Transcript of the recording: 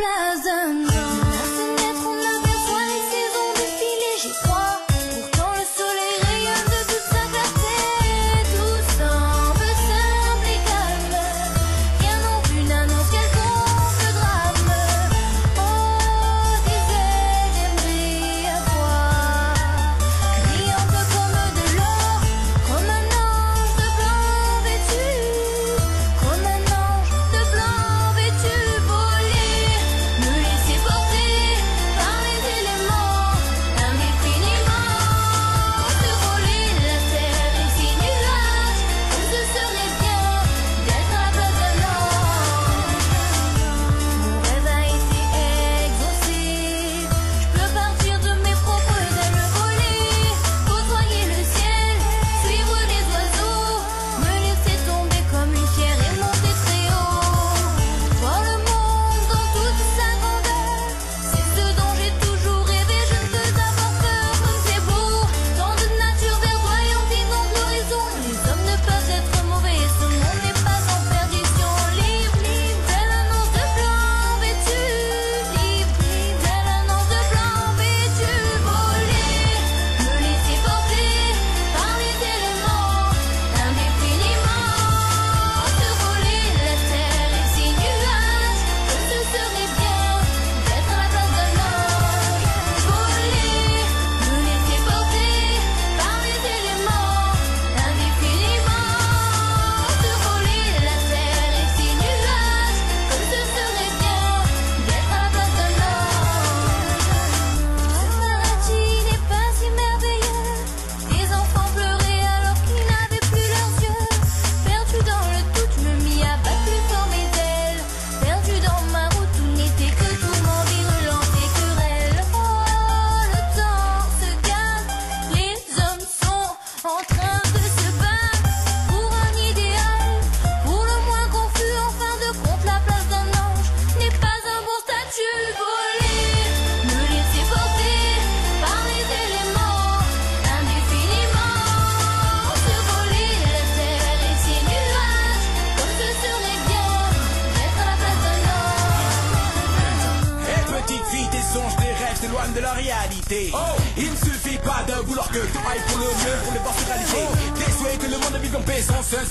place d'un an. À fenêtre, on aperçoit les saisons défiler. J'y crois, pourtant le soleil rayonne de toute sa clarté. Tout semble simple et calme, rien n'aucune annonce quelconque de drame. Oh, disait j'aimerais avoir, brillante comme de l'or, comme un ange de blanc vêtu, comme un ange de blanc vêtu. Voler, me laisser porter par les éléments, indéfiniment survoler la terre et ses nuages, comme ce serait bien d'être à la place d'un ange. Mon rêve a été exaucé, je peux partir de mes propres ailes, voler, côtoyer le ciel, suivre les oiseaux, me laisser tomber comme une pierre et monter très haut. Voir le monde dans toute sa grandeur, c'est ce dont j'ai toujours rêvé. Je ne peux avoir peur, comme c'est beau, tant de nature verdoyante inonde l'horizon. Les hommes ne peuvent être mauvais, ce monde n'est pas en perdition. Libre, libre, telle annonce de blanc vêtu, libre, libre, telle annonce de blanc vêtu. Voler, me laisser porter par les éléments, indéfiniment survoler la terre et ses nuages, comme ce serait bien d'être à la place d'un ange. Voler, me laisser porter par les éléments, indéfiniment survoler la terre et ses nuages, comme ce serait bien d'être à la place d'un ange. Ce paradis n'est pas si merveilleux, des enfants pleuraient alors qu'ils n'avaient plus leurs yeux. Perdu dans le doute, je me mis à battre plus fort mes ailes. Perdu dans ma route, tout n'était que tourment, virulence et querelle. Oh, le temps se gâte, les hommes sont en train de se battre pour un idéal, pour le moins confus. En fin de compte, la place d'un ange n'est pas un bon statut. Voler, me laisser porter par les éléments, indéfiniment survoler la terre et ses nuages, comme ce serait bien d'être à la place d'un ange. Hé petite fille, tes songes, tes rêves s'éloignent de la réalité. Il ne suffit pas de vouloir que tout aille pour le mieux, pour les voir se réaliser. Des souhaits que le monde vive en paix sans cesse.